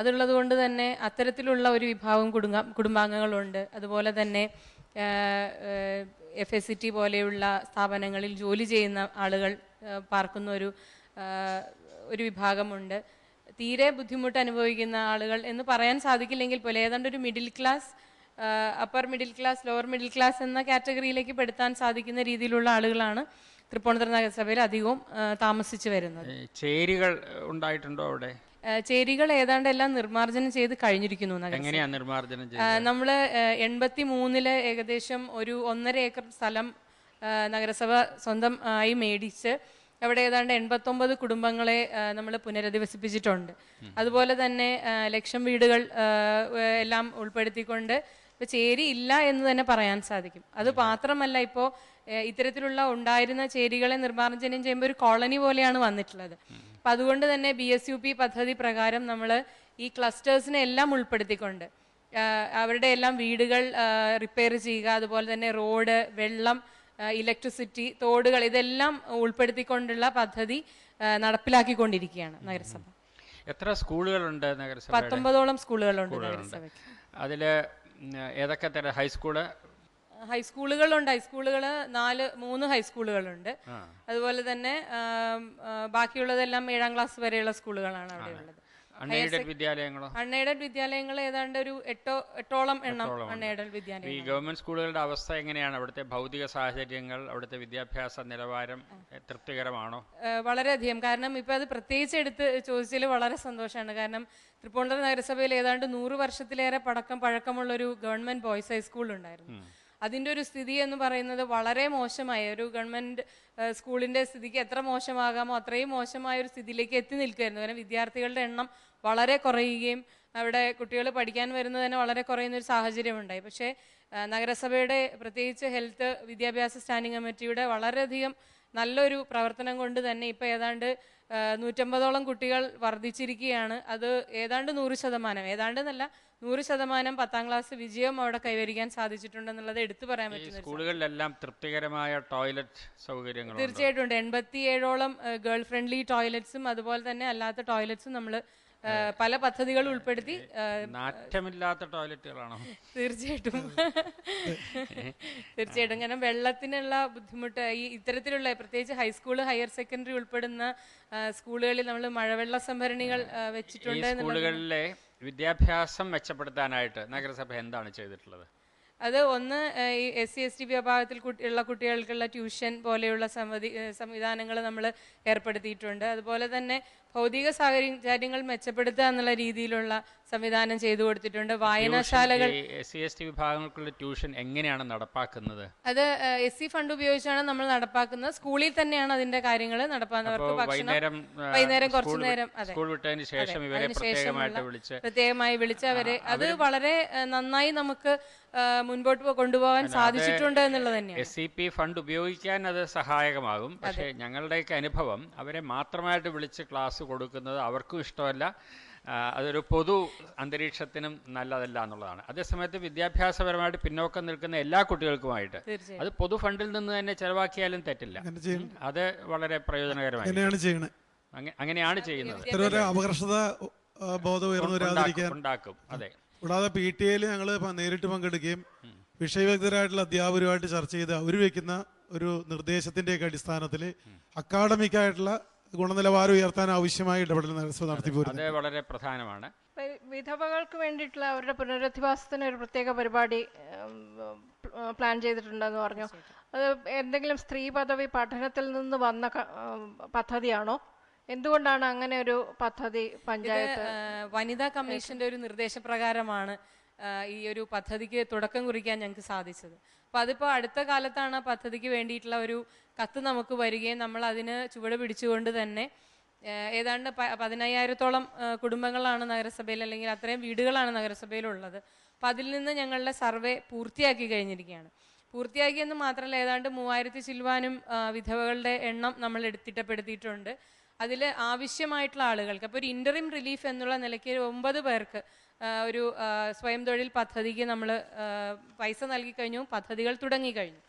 അതുള്ളത് കൊണ്ട് തന്നെ അത്തരത്തിലുള്ള ഒരു വിഭാഗം കുടുംബാംഗങ്ങളുണ്ട്. അതുപോലെ തന്നെ FSCT പോലെയുള്ള സ്ഥാപനങ്ങളിൽ ജോലി ചെയ്യുന്ന ആളുകൾ പാർക്കുന്ന ഒരു വിഭാഗമുണ്ട്. തീരെ ബുദ്ധിമുട്ട് അനുഭവിക്കുന്ന ആളുകൾ എന്ന് പറയാൻ സാധിക്കില്ലെങ്കിൽ പോലും ഏതാണ്ട് ഒരു middle class, upper middle class, lower middle class എന്ന കാറ്റഗറിയിലേക്ക് പെടുത്താൻ സാധിക്കുന്ന രീതിയിലുള്ള ആളുകളാണ് തൃപ്പൂണിത്തുറ നഗരസഭയിൽ അധികവും താമസിച്ചു വരുന്നത്. ചേരികൾ ഉണ്ടായിട്ടുണ്ടോ അവിടെ? ചേരികൾ ഏതാണ്ട് എല്ലാം നിർമ്മാർജ്ജനം ചെയ്ത് കഴിഞ്ഞിരിക്കുന്നു. നമ്മള് 83 ഏകദേശം ഒരു 1.5 ഏക്കർ സ്ഥലം നഗരസഭ സ്വന്തം ആയി മേടിച്ച് അവിടെ ഏതാണ്ട് 89 കുടുംബങ്ങളെ നമ്മൾ പുനരധിവസിപ്പിച്ചിട്ടുണ്ട്. അതുപോലെ തന്നെ 1,00,000 വീടുകൾ എല്ലാം ഉൾപ്പെടുത്തിക്കൊണ്ട് ഇപ്പൊ ചേരി ഇല്ല എന്ന് തന്നെ പറയാൻ സാധിക്കും. അത് മാത്രമല്ല, ഇപ്പോൾ ഇത്തരത്തിലുള്ള ഉണ്ടായിരുന്ന ചേരികളെ നിർമ്മാർജ്ജനം ചെയ്യുമ്പോൾ ഒരു കോളനി പോലെയാണ് വന്നിട്ടുള്ളത്. അപ്പൊ അതുകൊണ്ട് തന്നെ BSUP പദ്ധതി പ്രകാരം നമ്മൾ ഈ ക്ലസ്റ്റേഴ്സിനെ എല്ലാം ഉൾപ്പെടുത്തിക്കൊണ്ട് അവരുടെ എല്ലാം വീടുകൾ റിപ്പയർ ചെയ്യുക, അതുപോലെ തന്നെ റോഡ്, വെള്ളം, ഇലക്ട്രിസിറ്റി, തോടുകൾ, ഇതെല്ലാം ഉൾപ്പെടുത്തിക്കൊണ്ടുള്ള പദ്ധതി നടപ്പിലാക്കിക്കൊണ്ടിരിക്കുകയാണ് നഗരസഭ. എത്ര സ്കൂളുകളുണ്ട് നഗരസഭ? 19ഓളം സ്കൂളുകളുണ്ട് നഗരസഭയ്ക്ക്. അതില് ഏതൊക്കെ തരം ഹൈസ്കൂളുകളുണ്ട്? ഹൈസ്കൂളുകൾ 3 ഹൈസ്കൂളുകളുണ്ട്. അതുപോലെ തന്നെ ബാക്കിയുള്ളതെല്ലാം 7ാം ക്ലാസ് വരെയുള്ള സ്കൂളുകളാണ് അവിടെ ഉള്ളത്. അൺഎയ്ഡഡ് വിദ്യാലയങ്ങൾ ഏതാണ്ട് ഒരു 8ഓളം എണ്ണം അൺഎയ്ഡഡ് വിദ്യാലയങ്ങൾ. ഈ ഗവൺമെന്റ് സ്കൂളുകളുടെ അവസ്ഥ എങ്ങനെയാണ്? അവിടുത്തെ ഭൗതിക സാഹചര്യങ്ങൾ, അവിടുത്തെ വിദ്യാഭ്യാസ നിലവാരം തൃപ്തികരമാണോ? വളരെയധികം. കാരണം ഇപ്പൊ അത് പ്രത്യേകിച്ച് എടുത്ത് ചോദിച്ചതിൽ വളരെ സന്തോഷമാണ്. കാരണം തൃപ്പൂണിത്തുറ നഗരസഭയിൽ ഏതാണ്ട് 100 വർഷത്തിലേറെ പഴക്കമുള്ള ഒരു ഗവൺമെന്റ് ബോയ്സ് ഹൈസ്കൂൾ ഉണ്ടായിരുന്നു. അതിൻ്റെ ഒരു സ്ഥിതി എന്ന് പറയുന്നത് വളരെ മോശമായ ഒരു ഗവൺമെന്റ് സ്കൂളിന്റെ സ്ഥിതിക്ക് എത്ര മോശമാകാമോ അത്രയും മോശമായ ഒരു സ്ഥിതിയിലേക്ക് എത്തി നിൽക്കുകയായിരുന്നു. കാരണം വിദ്യാർത്ഥികളുടെ എണ്ണം വളരെ കുറയുകയും അവിടെ കുട്ടികൾ പഠിക്കാൻ വരുന്നത് തന്നെ വളരെ കുറയുന്ന ഒരു സാഹചര്യം ഉണ്ടായി. പക്ഷേ നഗരസഭയുടെ പ്രത്യേകിച്ച് ഹെൽത്ത് വിദ്യാഭ്യാസ സ്റ്റാൻഡിംഗ് കമ്മിറ്റിയുടെ വളരെയധികം നല്ലൊരു പ്രവർത്തനം കൊണ്ട് തന്നെ ഇപ്പൊ ഏതാണ്ട് 150ഓളം കുട്ടികൾ വർദ്ധിച്ചിരിക്കുകയാണ്. അത് ഏതാണ്ട് 100%, ഏതാണ്ട് എന്നല്ല 100% 10ാം ക്ലാസ് വിജയം അവിടെ കൈവരിക്കാൻ സാധിച്ചിട്ടുണ്ടെന്നുള്ളത് എടുത്തു പറയാൻ പറ്റുന്ന സ്കൂളുകളിലെല്ലാം തൃപ്തികരമായ ടോയ്ലറ്റ് സൗകര്യങ്ങൾ തീർച്ചയായിട്ടും ഉണ്ട്. 87ഓളം ഗേൾ ഫ്രണ്ട്ലി ടോയ്ലറ്റ്സും അതുപോലെ തന്നെ അല്ലാത്ത ടോയ്ലറ്റ്സും നമ്മൾ പല പദ്ധതികൾ ഉൾപ്പെടുത്തി. നാറ്റമില്ലാത്ത ടോയ്ലറ്റുകളാണോ? തീർച്ചയായിട്ടും. കാരണം വെള്ളത്തിനുള്ള ബുദ്ധിമുട്ട് ഈ ഇത്തരത്തിലുള്ള പ്രത്യേകിച്ച് ഹൈസ്കൂൾ, ഹയർ സെക്കൻഡറി ഉൾപ്പെടുന്ന സ്കൂളുകളിൽ നമ്മൾ മഴവെള്ള സംഭരണികൾ വെച്ചിട്ടുണ്ട്. സ്കൂളുകളിലെ വിദ്യാഭ്യാസം മെച്ചപ്പെടുത്താനായിട്ട് നഗരസഭ എന്താണ് ചെയ്തിട്ടുള്ളത്? അത് ഒന്ന് ഈ SC/ST വിഭാഗത്തിൽ ഉള്ള കുട്ടികൾക്കുള്ള ട്യൂഷൻ പോലെയുള്ള സംവിധാനങ്ങൾ നമ്മൾ ഏർപ്പെടുത്തിയിട്ടുണ്ട്. അതുപോലെ തന്നെ ഭൗതിക സാഹചര്യങ്ങൾ മെച്ചപ്പെടുത്തുക എന്നുള്ള രീതിയിലുള്ള സംവിധാനം ചെയ്തു കൊടുത്തിട്ടുണ്ട്. വായനശാലകൾ. SC/ST വിഭാഗങ്ങൾക്കുള്ള ട്യൂഷൻ എങ്ങനെയാണ് നടപ്പാക്കുന്നത്? അത് SC ഫണ്ട് ഉപയോഗിച്ചാണ് നമ്മൾ നടപ്പാക്കുന്നത്. സ്കൂളിൽ തന്നെയാണ് അതിന്റെ കാര്യങ്ങൾ നടപ്പാക്കുന്നവർക്ക് വൈകുന്നേരം കുറച്ചു നേരം പ്രത്യേകമായി വിളിച്ചവരെ അത് വളരെ നന്നായി നമുക്ക് മുൻപോട്ട് കൊണ്ടുപോകാൻ സാധിച്ചിട്ടുണ്ട് എന്നുള്ളത് തന്നെയാണ്. SCP ഫണ്ട് ഉപയോഗിക്കാൻ അത് സഹായകമാകും. പക്ഷേ ഞങ്ങളുടെയൊക്കെ അനുഭവം അവരെ മാത്രമായിട്ട് വിളിച്ച് ക്ലാസ് കൊടുക്കുന്നത് അവർക്കും ഇഷ്ടമല്ല, അതൊരു പൊതു അന്തരീക്ഷത്തിനും നല്ലതല്ല എന്നുള്ളതാണ്. അതേസമയത്ത് വിദ്യാഭ്യാസപരമായിട്ട് പിന്നോക്കം നിൽക്കുന്ന എല്ലാ കുട്ടികൾക്കുമായിട്ട് അത് പൊതു ഫണ്ടിൽ നിന്ന് തന്നെ ചെലവാക്കിയാലും തെറ്റില്ല. അത് വളരെ പ്രയോജനകരമായി അങ്ങനെയാണ് ചെയ്യുന്നത്. അപകർഷത ബോധം ഉണ്ടാക്കും. അതെ. കൂടാതെ PTA ഞങ്ങൾ നേരിട്ട് പങ്കെടുക്കുകയും വിഷയവിദഗ്ധരായിട്ടുള്ള അധ്യാപകരുമായിട്ട് ചർച്ച ചെയ്ത് അവർ വയ്ക്കുന്ന ഒരു നിർദ്ദേശത്തിന്റെയൊക്കെ അടിസ്ഥാനത്തിൽ അക്കാഡമിക്കായിട്ടുള്ള ഗുണനിലവാരം ഉയർത്താൻ ആവശ്യമായ ഇടപെടൽ നഗരസഭ നടത്തിപ്പോരുന്നത് വളരെ പ്രധാനമാണ്. വിധവകൾക്ക് വേണ്ടിയിട്ടുള്ള അവരുടെ പുനരധിവാസത്തിന് ഒരു പ്രത്യേക പരിപാടി പ്ലാൻ ചെയ്തിട്ടുണ്ടെന്ന് പറഞ്ഞു. അത് എന്തെങ്കിലും സ്ത്രീ പദവി പഠനത്തിൽ നിന്ന് വന്ന പദ്ധതിയാണോ? എന്തുകൊണ്ടാണ് അങ്ങനെ ഒരു പദ്ധതി പഞ്ചായത്ത്? വനിതാ കമ്മീഷന്റെ ഒരു നിർദ്ദേശപ്രകാരമാണ് ഈ ഒരു പദ്ധതിക്ക് തുടക്കം കുറിക്കാൻ ഞങ്ങൾക്ക് സാധിച്ചത്. അപ്പോൾ അതിപ്പോൾ അടുത്ത കാലത്താണ് ആ പദ്ധതിക്ക് വേണ്ടിയിട്ടുള്ള ഒരു കത്ത് നമുക്ക് വരികയും നമ്മൾ അതിന് ചുവട് പിടിച്ചുകൊണ്ട് തന്നെ ഏതാണ്ട് 15,000-ഓളം കുടുംബങ്ങളാണ് നഗരസഭയിൽ, അല്ലെങ്കിൽ അത്രയും വീടുകളാണ് നഗരസഭയിലുള്ളത്. അപ്പോൾ അതിൽ നിന്ന് ഞങ്ങളുടെ സർവേ പൂർത്തിയാക്കി കഴിഞ്ഞിരിക്കുകയാണ്. പൂർത്തിയാക്കിയെന്ന് മാത്രമല്ല ഏതാണ്ട് 3000 ചില്ലുവാനും വിധവകളുടെ എണ്ണം നമ്മൾ തിട്ടപ്പെടുത്തിയിട്ടുണ്ട്. അതിൽ ആവശ്യമായിട്ടുള്ള ആളുകൾക്ക് അപ്പോൾ ഒരു ഇൻ്ററിം റിലീഫ് എന്നുള്ള നിലയ്ക്ക് 9 പേർക്ക് ഒരു സ്വയം തൊഴിൽ പദ്ധതിക്ക് നമ്മൾ പൈസ നൽകി കഴിഞ്ഞു, പദ്ധതികൾ തുടങ്ങിക്കഴിഞ്ഞു.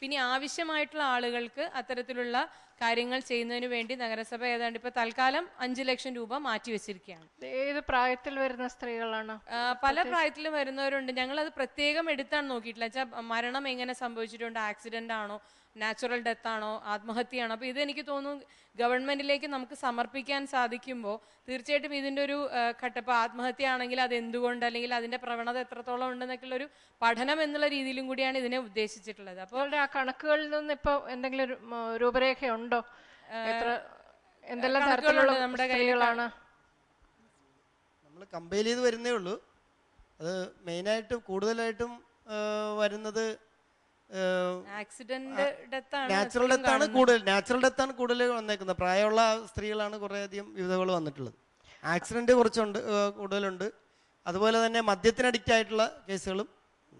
പിന്നെ ആവശ്യമായിട്ടുള്ള ആളുകൾക്ക് അത്തരത്തിലുള്ള കാര്യങ്ങൾ ചെയ്യുന്നതിന് വേണ്ടി നഗരസഭ ഏതാണ്ട് ഇപ്പൊ തൽക്കാലം 5 ലക്ഷം രൂപ മാറ്റി വെച്ചിരിക്കുകയാണ്. ഏത് പ്രായത്തിൽ വരുന്ന സ്ത്രീകളാണ്? പല പ്രായത്തിലും വരുന്നവരുണ്ട്. ഞങ്ങൾ അത് പ്രത്യേകം എടുത്താണ് നോക്കിയിട്ടില്ല. വെച്ചാൽ മരണം എങ്ങനെ സംഭവിച്ചിട്ടുണ്ട്, ആക്സിഡന്റ് ആണോ, നാച്ചുറൽ ഡെത്ത് ആണോ, ആത്മഹത്യയാണോ. അപ്പോൾ ഇതെനിക്ക് തോന്നുന്നു ഗവൺമെന്റിലേക്ക് നമുക്ക് സമർപ്പിക്കാൻ സാധിക്കുമ്പോൾ തീർച്ചയായിട്ടും ഇതിൻ്റെ ഒരു ഘട്ടപ്പോൾ ആത്മഹത്യ ആണെങ്കിൽ അത് എന്തുകൊണ്ട്, അല്ലെങ്കിൽ അതിന്റെ പ്രവണത എത്രത്തോളം ഉണ്ടെന്നൊക്കെയുള്ള ഒരു പഠനം എന്നുള്ള രീതിയിലും കൂടിയാണ് ഇതിനെ ഉദ്ദേശിച്ചിട്ടുള്ളത്. അപ്പോൾ ആ കണക്കുകളിൽ നിന്ന് ഇപ്പോൾ എന്തെങ്കിലും ഒരു രൂപരേഖയുണ്ടോ? എന്തെല്ലാം തരത്തിലുള്ള നമ്മുടെ കൈകളാണ് നമ്മൾ കമ്പയർ ചെയ്ത് വരുന്നേ ഉള്ളൂ. അത് മെയിനായിട്ടും കൂടുതലായിട്ടും വരുന്നത് നാച്ചുറൽ ഡെത്താണ് കൂടുതൽ വന്നേക്കുന്നത്. പ്രായമുള്ള സ്ത്രീകളാണ് കുറേയധികം വിധവകൾ വന്നിട്ടുള്ളത്. ആക്സിഡന്റ് കുറച്ചുണ്ട്, കൂടുതലുണ്ട്. അതുപോലെ തന്നെ മദ്യത്തിന് അഡിക്റ്റ് ആയിട്ടുള്ള കേസുകളും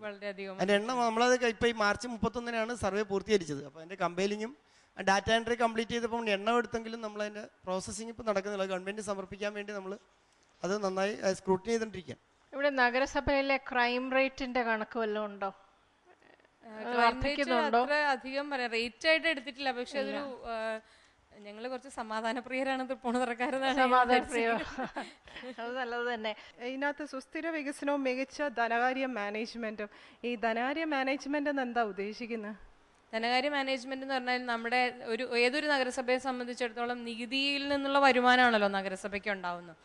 വളരെയധികം. അതിന്റെ എണ്ണം നമ്മളത് ഇപ്പൊ ഈ മാർച്ച് 31 സർവേ പൂർത്തീകരിച്ചത്. അപ്പൊ അതിന്റെ കമ്പയിലിങ്ങും ഡാറ്റ എൻട്രി കംപ്ലീറ്റ് ചെയ്തപ്പോൾ എണ്ണം എടുത്തെങ്കിലും നമ്മൾ അതിന്റെ പ്രോസസ്സിംഗ് ഇപ്പൊ നടക്കുന്നില്ല. ഗവൺമെന്റ് സമർപ്പിക്കാൻ വേണ്ടി നമ്മൾ അത് നന്നായി സ്ക്രൂട്ടിനി ചെയ്തോണ്ടിരിക്കുക. ഇവിടെ നഗരസഭയിലെ ക്രൈം റേറ്റിന്റെ കണക്ക് വല്ലതും ഉണ്ടോ? അത്ര അധികം റേറ്റ് ആയിട്ട് എടുത്തിട്ടില്ല. പക്ഷെ അതൊരു ഞങ്ങള് കുറച്ച് സമാധാനപ്രിയരാണ്, തൃപ്പൂണിത്തുറക്കാരെന്നാണ്. അത് നല്ലത് തന്നെ. ഇതിനകത്ത് സുസ്ഥിര വികസനവും മികച്ച ധനകാര്യ മാനേജ്മെന്റും. ഈ ധനകാര്യ മാനേജ്മെന്റ് എന്ന് എന്താ ഉദ്ദേശിക്കുന്നത്? ധനകാര്യ മാനേജ്മെന്റ് എന്ന് പറഞ്ഞാൽ നമ്മുടെ ഏതൊരു നഗരസഭയെ സംബന്ധിച്ചിടത്തോളം നികുതിയിൽ നിന്നുള്ള വരുമാനമാണല്ലോ നഗരസഭയ്ക്ക് ഉണ്ടാവുന്നത്.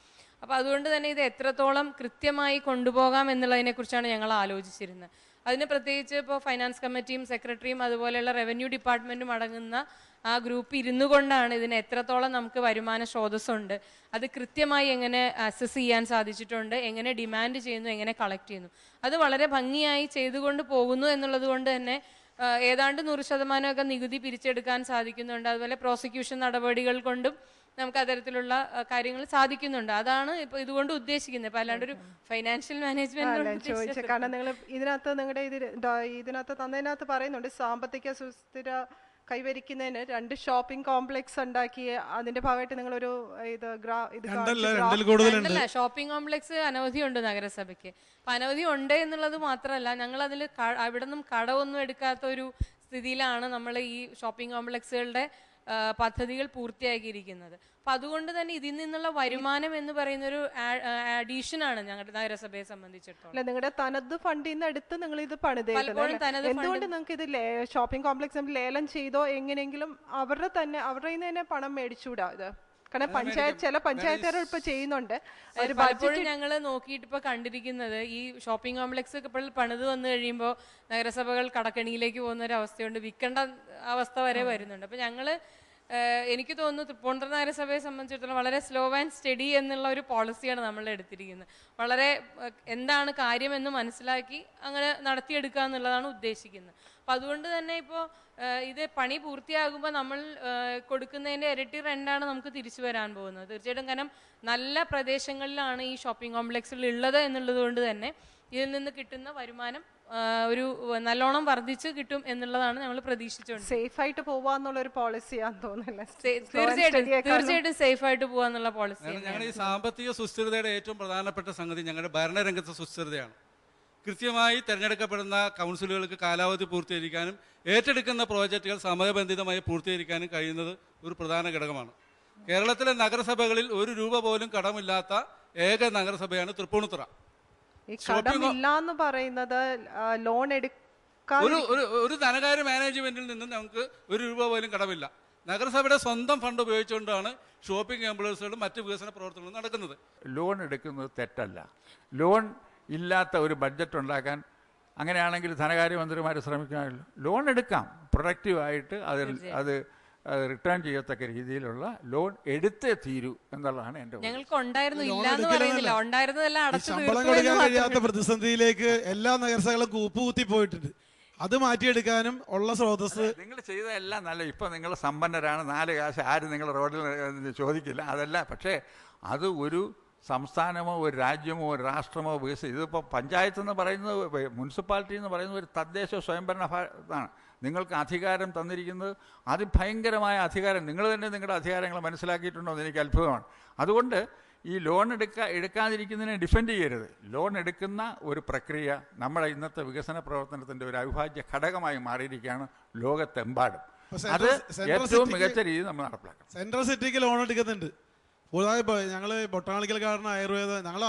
അപ്പൊ അതുകൊണ്ട് തന്നെ ഇത് എത്രത്തോളം കൃത്യമായി കൊണ്ടുപോകാം എന്നുള്ളതിനെ കുറിച്ചാണ് ഞങ്ങൾ ആലോചിച്ചിരുന്നത്. അതിന് പ്രത്യേകിച്ച് ഇപ്പോൾ ഫൈനാൻസ് കമ്മിറ്റിയും സെക്രട്ടറിയും അതുപോലെയുള്ള റവന്യൂ ഡിപ്പാർട്ട്മെന്റും അടങ്ങുന്ന ആ ഗ്രൂപ്പ് ഇരുന്നു കൊണ്ടാണ് ഇതിന് എത്രത്തോളം നമുക്ക് വരുമാന സ്രോതസ്സുണ്ട്, അത് കൃത്യമായി എങ്ങനെ അസസ് ചെയ്യാൻ സാധിച്ചിട്ടുണ്ട്, എങ്ങനെ ഡിമാൻഡ് ചെയ്യുന്നു, എങ്ങനെ കളക്ട് ചെയ്യുന്നു, അത് വളരെ ഭംഗിയായി ചെയ്തുകൊണ്ട് പോകുന്നു എന്നുള്ളത് കൊണ്ട് തന്നെ ഏതാണ്ട് 100% നികുതി പിരിച്ചെടുക്കാൻ സാധിക്കുന്നുണ്ട്. അതുപോലെ പ്രോസിക്യൂഷൻ നടപടികൾ കൊണ്ടും നമുക്ക് അത്തരത്തിലുള്ള കാര്യങ്ങൾ സാധിക്കുന്നുണ്ട്. അതാണ് ഇപ്പൊ ഇതുകൊണ്ട് ഉദ്ദേശിക്കുന്നത്. ഇപ്പൊ അല്ലാണ്ട് ഒരു ഫൈനാൻഷ്യൽ മാനേജ്മെന്റ്. കാരണം നിങ്ങൾ നിങ്ങളുടെ ഇതിനകത്ത് തന്നതിനകത്ത് പറയുന്നുണ്ട് സാമ്പത്തിക സുസ്ഥിര കൈവരിക്കുന്നതിന് 2 ഷോപ്പിംഗ് കോംപ്ലക്സ് ഉണ്ടാക്കി അതിന്റെ ഭാഗമായിട്ട് നിങ്ങളൊരു ഷോപ്പിംഗ് കോംപ്ലക്സ് അനവധിയുണ്ട് നഗരസഭയ്ക്ക്. അപ്പൊ അനവധി ഉണ്ട് എന്നുള്ളത് മാത്രമല്ല, ഞങ്ങൾ അതിൽ അവിടെ നിന്നും കടമൊന്നും എടുക്കാത്ത ഒരു സ്ഥിതിയിലാണ് നമ്മൾ ഈ ഷോപ്പിംഗ് കോംപ്ലക്സുകളുടെ പദ്ധതികൾ പൂർത്തിയാക്കിയിരിക്കുന്നത്. അപ്പൊ അതുകൊണ്ട് തന്നെ ഇതിൽ നിന്നുള്ള വരുമാനം എന്ന് പറയുന്ന ഒരു അഡീഷനാണ് ഞങ്ങളുടെ നഗരസഭയെ സംബന്ധിച്ചിടത്തോളം. നിങ്ങളുടെ തനത് ഫണ്ടിൽ നിന്ന് എടുത്ത് നിങ്ങൾ ഇത് പണിതേക്കുന്നത്. എന്തുകൊണ്ട് നിങ്ങൾക്ക് ഇത് ഷോപ്പിംഗ് കോംപ്ലക്സ് ലേലം ചെയ്തോ എങ്ങനെയെങ്കിലും അവരുടെ തന്നെ പണം മേടിച്ചുകൂടാ? ഇത് കാരണം ചില പഞ്ചായത്തുകാർ ഇപ്പൊ ചെയ്യുന്നുണ്ട്. പലപ്പോഴും ഞങ്ങൾ നോക്കിയിട്ട് ഇപ്പൊ കണ്ടിരിക്കുന്നത് ഈ ഷോപ്പിംഗ് കോംപ്ലക്സ് ഇപ്പോൾ പണിത് വന്നു കഴിയുമ്പോൾ നഗരസഭകൾ കടക്കണിയിലേക്ക് പോകുന്ന ഒരു അവസ്ഥയുണ്ട്, വിൽക്കേണ്ട അവസ്ഥ വരെ വരുന്നുണ്ട്. അപ്പൊ ഞങ്ങള് എനിക്ക് തോന്നുന്നു തൃപ്പൂണിത്തുറ നഗരസഭയെ സംബന്ധിച്ചിടത്തോളം വളരെ സ്ലോ ആൻഡ് സ്റ്റഡി എന്നുള്ള ഒരു പോളിസിയാണ് നമ്മൾ എടുത്തിരിക്കുന്നത്. വളരെ എന്താണ് കാര്യമെന്ന് മനസ്സിലാക്കി അങ്ങനെ നടത്തിയെടുക്കുക എന്നുള്ളതാണ് ഉദ്ദേശിക്കുന്നത്. അപ്പൊ അതുകൊണ്ട് തന്നെ ഇപ്പോൾ ഇത് പണി പൂർത്തിയാകുമ്പോൾ നമ്മൾ കൊടുക്കുന്നതിന്റെ ഇരട്ടി റെന്റാണ് നമുക്ക് തിരിച്ചു വരാൻ പോകുന്നത് തീർച്ചയായിട്ടും. കാരണം നല്ല പ്രദേശങ്ങളിലാണ് ഈ ഷോപ്പിംഗ് കോംപ്ലക്സുകൾ ഉള്ളത് എന്നുള്ളത് കൊണ്ട് തന്നെ ഇതിൽ നിന്ന് കിട്ടുന്ന വരുമാനം ഒരു നല്ലോണം വർദ്ധിച്ച് കിട്ടും എന്നുള്ളതാണ് നമ്മൾ പ്രതീക്ഷിച്ചുകൊണ്ട്. സേഫ് ആയിട്ട് പോവാന്നുള്ളൊരു പോളിസിയാന്ന് തോന്നുന്നില്ല. തീർച്ചയായിട്ടും സേഫ് ആയിട്ട് പോവാന്നുള്ള പോളിസി. ഞങ്ങളുടെ ഈ സാമ്പത്തിക സുസ്ഥിരതയുടെ ഏറ്റവും പ്രധാനപ്പെട്ട സംഗതി ഞങ്ങളുടെ ഭരണരംഗത്തെ സുസ്ഥിരതയാണ്. കൃത്യമായി തിരഞ്ഞെടുക്കപ്പെടുന്ന കൗൺസിലുകൾക്ക് കാലാവധി പൂർത്തീകരിക്കാനും ഏറ്റെടുക്കുന്ന പ്രോജക്റ്റുകൾ സമയബന്ധിതമായി പൂർത്തീകരിക്കാനും കഴിയുന്നത് ഒരു പ്രധാന ഘടകമാണ്. കേരളത്തിലെ നഗരസഭകളിൽ 1 രൂപ പോലും കടമില്ലാത്ത ഏക നഗരസഭയാണ് തൃപ്പൂണിത്തുറ. പറയുന്നത് ലോൺ എടുക്കാൻ ഒരു ധനകാര്യ മാനേജ്മെന്റിൽ നിന്നും നമുക്ക് 1 രൂപ പോലും കടമില്ല. നഗരസഭയുടെ സ്വന്തം ഫണ്ട് ഉപയോഗിച്ചുകൊണ്ടാണ് ഷോപ്പിംഗ് കോംപ്ലക്സുകളും മറ്റ് വികസന പ്രവർത്തനങ്ങളും നടക്കുന്നത്. ലോൺ എടുക്കുന്നത് തെറ്റല്ല. ലോൺ ഇല്ലാത്ത ഒരു ബഡ്ജറ്റ് ഉണ്ടാക്കാൻ അങ്ങനെയാണെങ്കിൽ ധനകാര്യമന്ത്രിമാർ ശ്രമിക്കാമല്ലോ. ലോൺ എടുക്കാം, പ്രൊഡക്റ്റീവായിട്ട് അത് റിട്ടേൺ ചെയ്യത്തക്ക രീതിയിലുള്ള ലോൺ എടുത്തേ തീരൂ എന്നുള്ളതാണ് എൻ്റെ. ശമ്പളം കൊടുക്കാൻ കഴിയാത്ത പ്രതിസന്ധിയിലേക്ക് എല്ലാ നഗരസഭകളും കൂപ്പുകുത്തി പോയിട്ടുണ്ട്. അത് മാറ്റിയെടുക്കാനും ഉള്ള സ്രോതസ് നിങ്ങൾ ചെയ്തതെല്ലാം നല്ല. ഇപ്പം നിങ്ങൾ സമ്പന്നരാണ്, 4 കാശ് ആരും നിങ്ങൾ റോഡിൽ ചോദിക്കില്ല, അതല്ല. പക്ഷേ അത് ഒരു സംസ്ഥാനമോ ഒരു രാജ്യമോ ഒരു രാഷ്ട്രമോ ഇതിപ്പോൾ പഞ്ചായത്ത് എന്ന് പറയുന്നത്, മുനിസിപ്പാലിറ്റി എന്ന് പറയുന്നത് ഒരു തദ്ദേശ സ്വയംഭരണ ഇതാണ്. നിങ്ങൾക്ക് അധികാരം തന്നിരിക്കുന്നത് അതിഭയങ്കരമായ അധികാരം. നിങ്ങൾ തന്നെ നിങ്ങളുടെ അധികാരങ്ങൾ മനസ്സിലാക്കിയിട്ടുണ്ടോ എന്ന് എനിക്ക് അത്ഭുതമാണ്. അതുകൊണ്ട് ഈ ലോൺ എടുക്കാതിരിക്കുന്നതിനെ ഡിഫെൻഡ് ചെയ്യരുത്. ലോൺ എടുക്കുന്ന ഒരു പ്രക്രിയ നമ്മുടെ ഇന്നത്തെ വികസന പ്രവർത്തനത്തിൻ്റെ ഒരു അവിഭാജ്യ ഘടകമായി മാറിയിരിക്കുകയാണ് ലോകത്തെമ്പാടും. അത് ഏറ്റവും മികച്ച രീതിയിൽ നമ്മൾ നടപ്പിലാക്കണം. സെൻട്രൽ സിറ്റിക്ക് ലോൺ എടുക്കുന്നുണ്ട്. കൂടാതെ ഞങ്ങൾ ബൊട്ടാണിക്കൽ ഗാർഡൻ ആയുർവേദ ഞങ്ങൾ